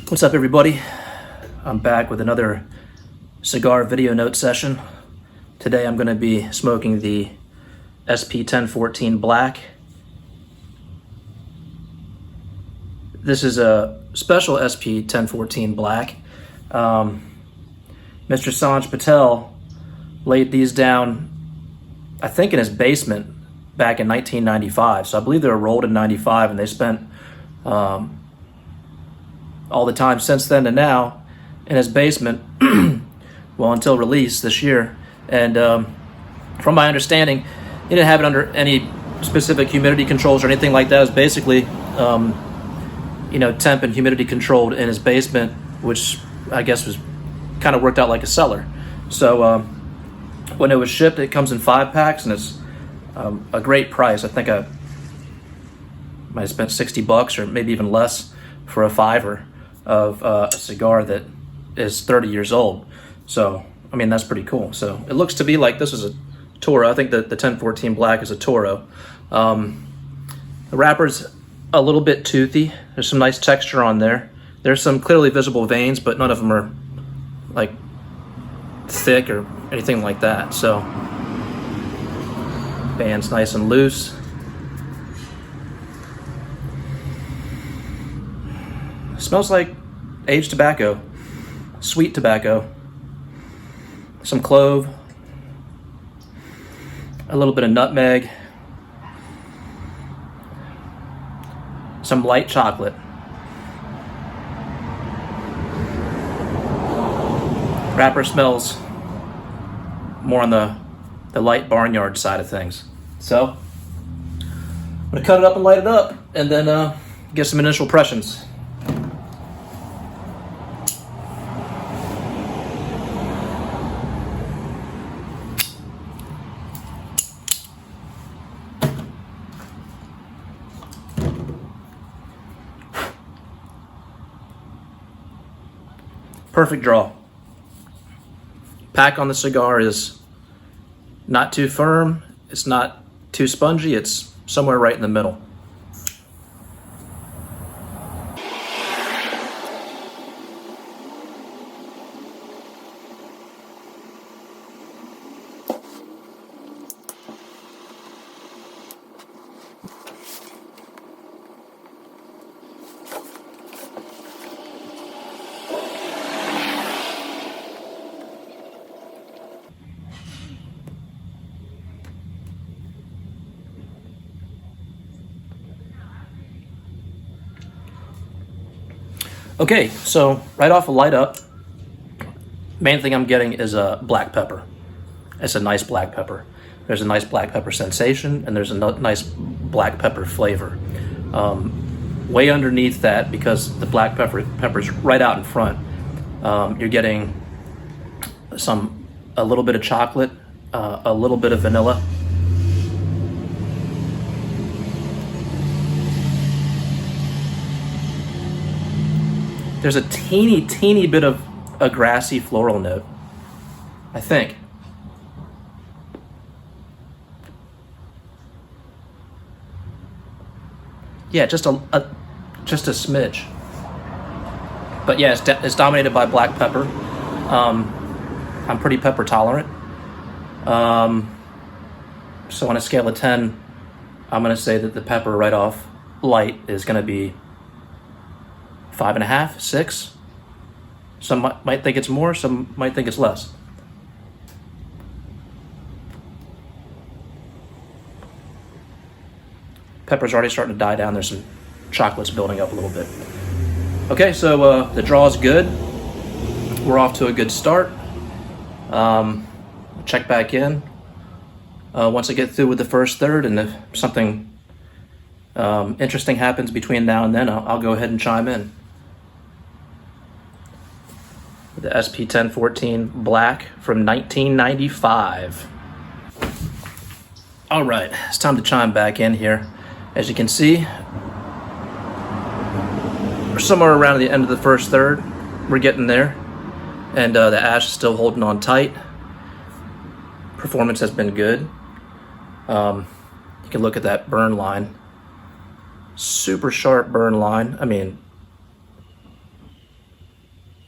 What's up, everybody? I'm back with another cigar video note session. Today I'm going to be smoking the SP1014 Black. This is a special SP1014 Black. Mr. Sanj Patel laid these down, I think, in his basement back in 1995. So I believe they were rolled in 95, and they spent all the time since then to now in his basement, well, until release this year. And from my understanding, he didn't have it under any specific humidity controls or anything like that. It was basically, temp and humidity controlled in his basement, which I guess was kind of worked out like a cellar. So when it was shipped, it comes in 5-packs, and it's a great price. I think I might have spent $60 or maybe even less for a 5er of a cigar that is 30 years old. So, I mean, that's pretty cool. So it looks to be like this is a Toro. I think that the 1014 Black is a Toro. The wrapper's a little bit toothy. There's some nice texture on there. There's some clearly visible veins, but none of them are like thick or anything like that. So band's nice and loose. Smells like aged tobacco, sweet tobacco, some clove, a little bit of nutmeg, some light chocolate. Wrapper smells more on the light barnyard side of things. So I'm gonna cut it up and light it up, and then get some initial impressions. Perfect draw. Pack on the cigar is not too firm, it's not too spongy, it's somewhere right in the middle. Okay, so right off a light up, main thing I'm getting is a black pepper. It's a nice black pepper. There's a nice black pepper sensation, and there's a nice black pepper flavor. Way underneath that, because the black pepper's right out in front, you're getting a little bit of chocolate, a little bit of vanilla. There's a teeny bit of a grassy floral note, I think. Yeah, just a smidge. But yeah, it's dominated by black pepper. I'm pretty pepper tolerant. So on a scale of 10, I'm gonna say that the pepper right off light is gonna be 5.5, 6. Some might think it's more, some might think it's less. Pepper's already starting to die down. There's some chocolates building up a little bit. Okay, so the draw is good. We're off to a good start. Check back in once I get through with the first third, and if something interesting happens between now and then, I'll go ahead and chime in. The SP1014 Black from 1995. All right, it's time to chime back in here. As you can see, we're somewhere around the end of the first third. We're getting there, and the ash is still holding on tight. Performance has been good. You can look at that burn line. Super sharp burn line. I mean,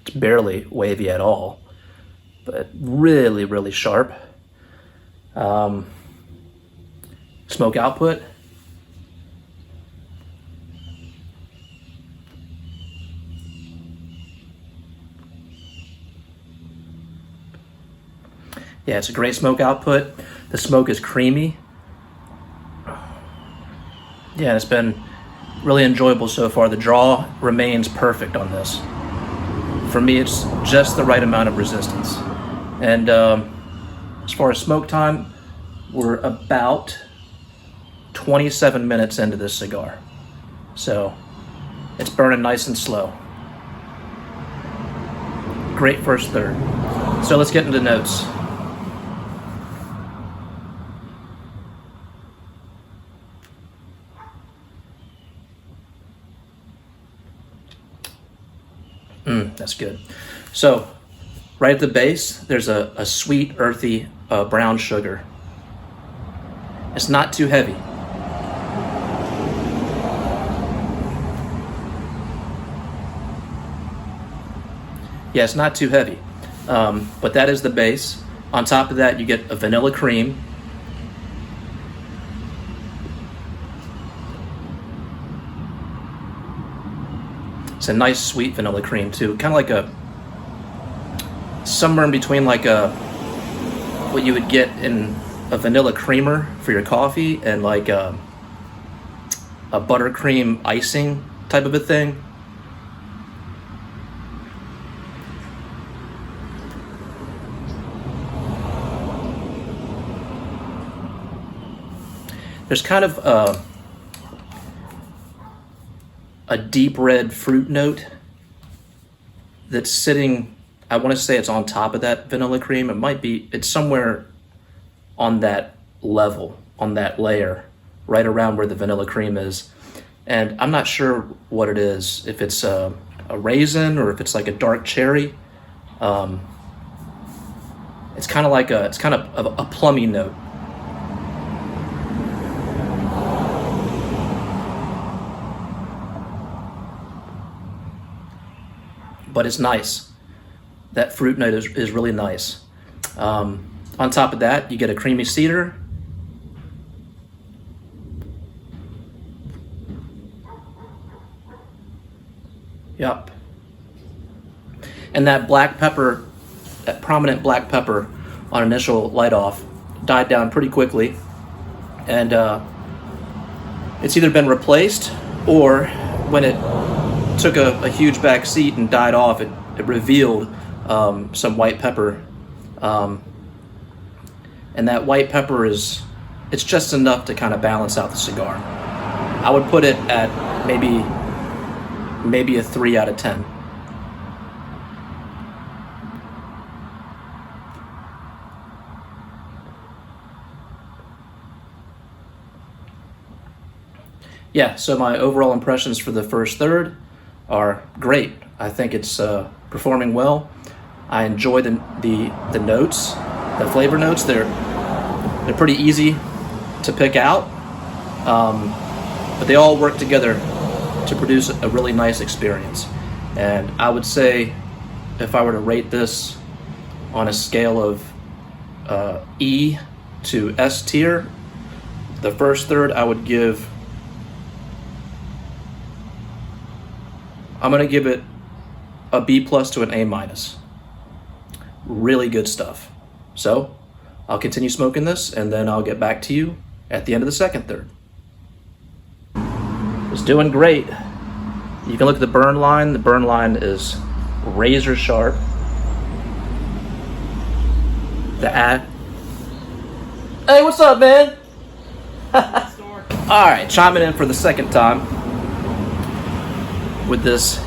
It's barely wavy at all, but really, really sharp. Smoke output. Yeah, it's a great smoke output. The smoke is creamy. Yeah, it's been really enjoyable so far. The draw remains perfect on this. For me, it's just the right amount of resistance. And as far as smoke time, we're about 27 minutes into this cigar. So it's burning nice and slow. Great first third. So let's get into notes. That's good. So right at the base, there's a sweet, earthy brown sugar. It's not too heavy. Yeah, it's not too heavy. But that is the base. On top of that, you get a vanilla cream. It's a nice sweet vanilla cream too. Kind of like somewhere in between like what you would get in a vanilla creamer for your coffee and like a buttercream icing type of a thing. There's kind of a deep red fruit note that's sitting, I want to say it's on top of that vanilla cream. It might be, it's somewhere on that level, on that layer, right around where the vanilla cream is. And I'm not sure what it is, if it's a raisin or if it's like a dark cherry. It's kind of like it's kind of a plummy note. But it's nice. That fruit note is really nice. On top of that, you get a creamy cedar. Yep. And that black pepper, that prominent black pepper on initial light off, died down pretty quickly. And it's either been replaced or when it took a huge back seat and died off, it revealed some white pepper. And that white pepper it's just enough to kind of balance out the cigar. I would put it at maybe a 3 out of 10. Yeah, so my overall impressions for the first third are great. I think it's performing well. I enjoy the notes, the flavor notes. They're pretty easy to pick out, but they all work together to produce a really nice experience. And I would say, if I were to rate this on a scale of E to S tier, the first third I'm gonna give it a B plus to an A minus. Really good stuff. So I'll continue smoking this and then I'll get back to you at the end of the second third. It's doing great. You can look at the burn line. The burn line is razor sharp. Hey, what's up, man? All right, chiming in for the second time with this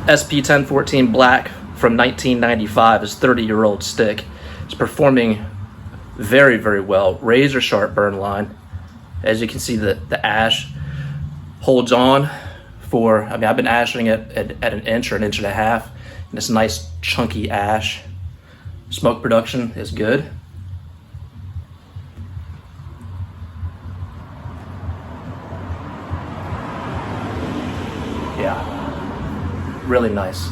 SP1014 Black from 1995, his 30-year-old stick. It's performing very, very well. Razor sharp burn line. As you can see, the ash holds on for, I've been ashing it at an inch or an inch and a half, and it's nice chunky ash. Smoke production is good. Yeah, really nice.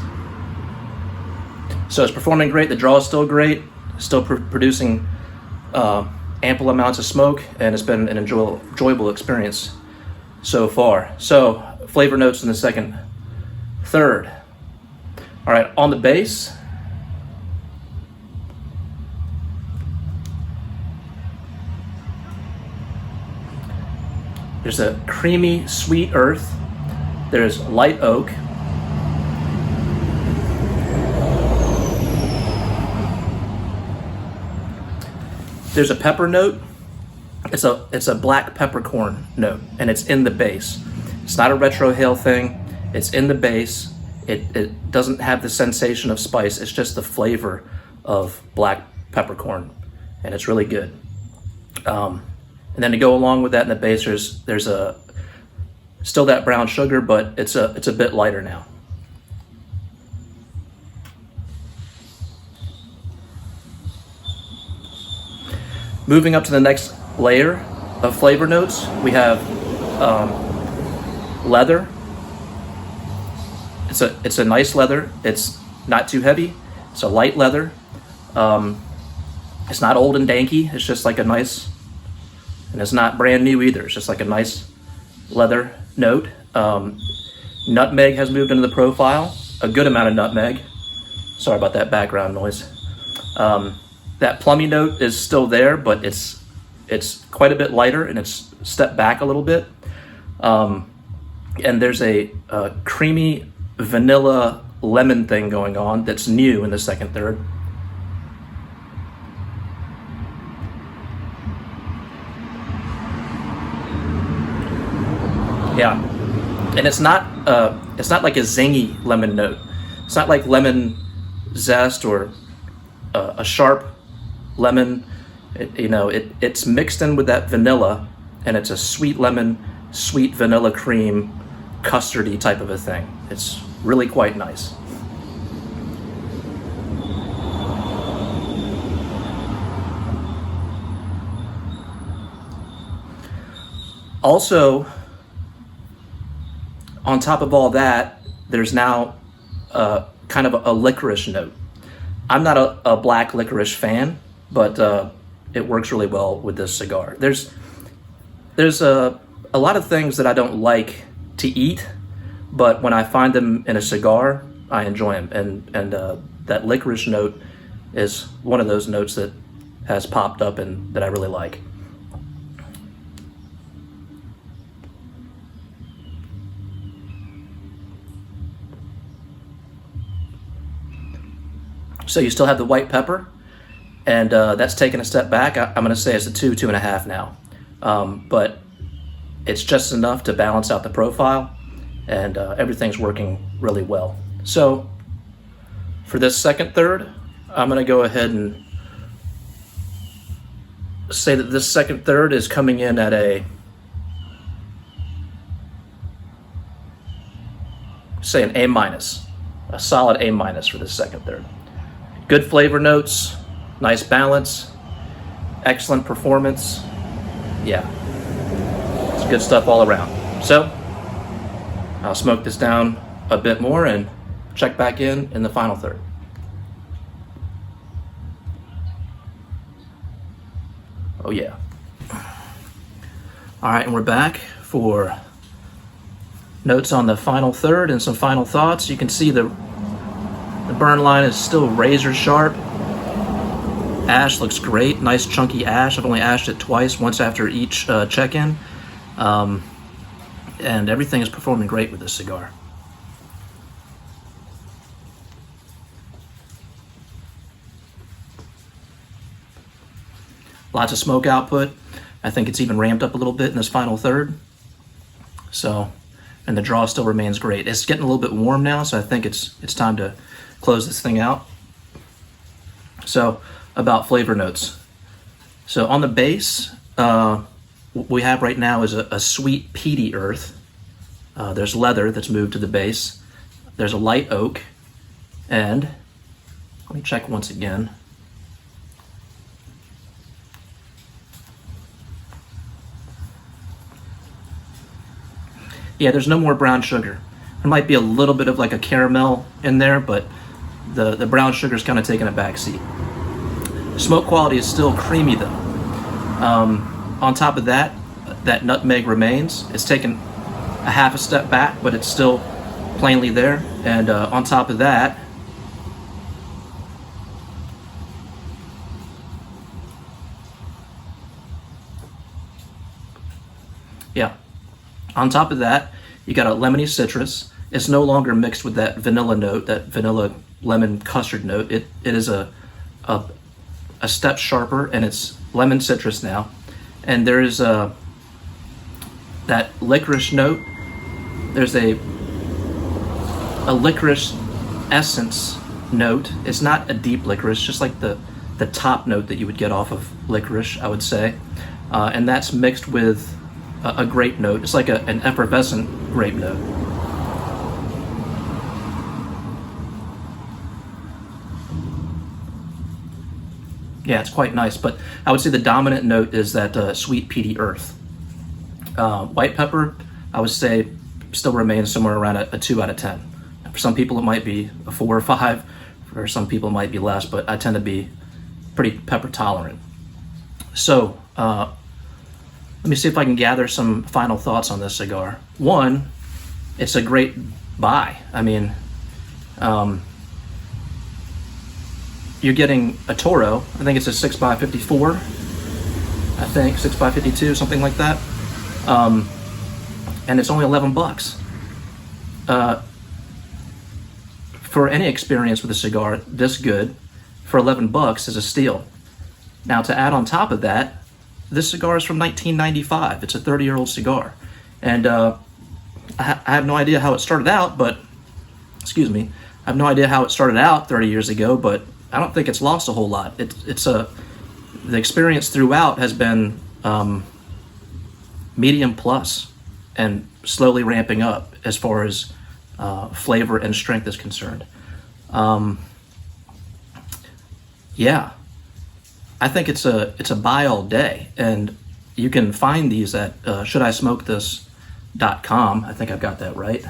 So it's performing great. The draw is still great, still producing ample amounts of smoke, and it's been an enjoyable experience so far. So flavor notes in the second third. All right, on the base, there's a creamy sweet earth. There's light oak. There's a pepper note. It's a black peppercorn note, and it's in the base. It's not a retrohale thing. It's in the base. It doesn't have the sensation of spice. It's just the flavor of black peppercorn, and it's really good. And then to go along with that in the base, there's still that brown sugar, but it's a bit lighter now. Moving up to the next layer of flavor notes, we have leather. It's a nice leather. It's not too heavy. It's a light leather. It's not old and danky. It's just like a nice, and it's not brand new either. It's just like a nice leather note. Nutmeg has moved into the profile. A good amount of nutmeg. Sorry about that background noise. That plummy note is still there, but it's quite a bit lighter, and it's stepped back a little bit. And there's a creamy vanilla lemon thing going on that's new in the second third. Yeah, and it's not like a zingy lemon note. It's not like lemon zest or a sharp lemon. It's mixed in with that vanilla, and it's a sweet lemon, sweet vanilla cream, custardy type of a thing. It's really quite nice. Also, on top of all that, there's now kind of a licorice note. I'm not a black licorice fan, but it works really well with this cigar. There's a lot of things that I don't like to eat, but when I find them in a cigar, I enjoy them. And that licorice note is one of those notes that has popped up and that I really like. So you still have the white pepper, and that's taken a step back. I'm going to say it's a 2.5 now. But it's just enough to balance out the profile, and everything's working really well. So for this second third, I'm going to go ahead and say that this second third is coming in at a A-, a solid A- for this second third. Good flavor notes, nice balance, excellent performance. Yeah, it's good stuff all around. So I'll smoke this down a bit more and check back in the final third. Oh yeah. All right, and we're back for notes on the final third and some final thoughts. You can see the burn line is still razor sharp. Ash looks great, nice chunky ash. I've only ashed it twice, once after each check-in. And everything is performing great with this cigar. Lots of smoke output. I think it's even ramped up a little bit in this final third. So, and the draw still remains great. It's getting a little bit warm now, so I think it's time to close this thing out. So, about flavor notes. So on the base, what we have right now is a sweet peaty earth. There's leather that's moved to the base. There's a light oak, and let me check once again. Yeah, there's no more brown sugar. There might be a little bit of like a caramel in there, but The brown sugar's kind of taking a back seat. Smoke quality is still creamy though. On top of that, that nutmeg remains. It's taken a half a step back, but it's still plainly there. And on top of that, on top of that, you got a lemony citrus. It's no longer mixed with that vanilla note, that vanilla lemon custard note. It is a step sharper, and it's lemon citrus now. And there is that licorice note. There's a licorice essence note. It's not a deep licorice, just like the top note that you would get off of licorice, I would say. And that's mixed with a grape note. It's like an effervescent grape note. Yeah, it's quite nice, but I would say the dominant note is that sweet peaty earth. White pepper, I would say, still remains somewhere around a 2 out of 10. For some people it might be a 4 or 5, for some people it might be less, but I tend to be pretty pepper tolerant. So, let me see if I can gather some final thoughts on this cigar. One, it's a great buy. I mean, you're getting a Toro. I think it's a 6x54. I think 6x52, something like that. And it's only $11. For any experience with a cigar this good, for $11 is a steal. Now, to add on top of that, this cigar is from 1995. It's a 30-year-old cigar. And I have no idea how it started out, but, excuse me, I have no idea how it started out 30 years ago, but I don't think it's lost a whole lot. The experience throughout has been medium plus and slowly ramping up as far as flavor and strength is concerned. Yeah. I think it's a buy all day, and you can find these at shouldismokethis.com. I think I've got that right.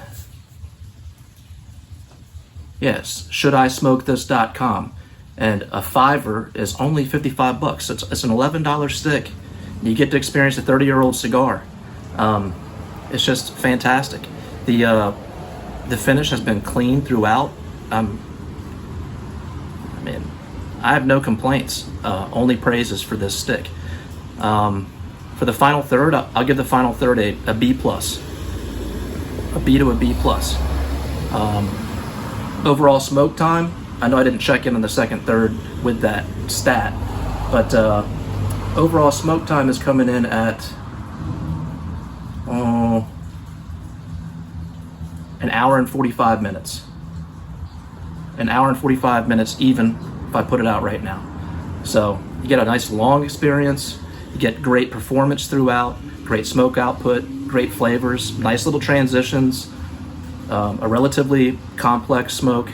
Yes, shouldismokethis.com, and a $5 is only $55. It's an $11 stick. You get to experience a 30-year-old cigar. It's just fantastic. The finish has been clean throughout. I have no complaints, only praises for this stick. For the final third, I'll give the final third a B+. A B to a B+. Overall smoke time, I know I didn't check in on the second third with that stat, but overall smoke time is coming in at an hour and 45 minutes. An hour and 45 minutes even, if I put it out right now. So you get a nice long experience, you get great performance throughout, great smoke output, great flavors, nice little transitions, a relatively complex smoke,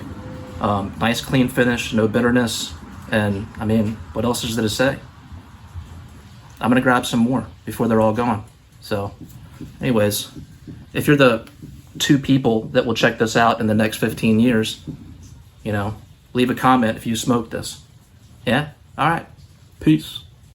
nice clean finish, no bitterness, and I mean, what else is there to say? I'm gonna grab some more before they're all gone. So anyways, if you're the 2 people that will check this out in the next 15 years, leave a comment if you smoke this. Yeah? All right. Peace.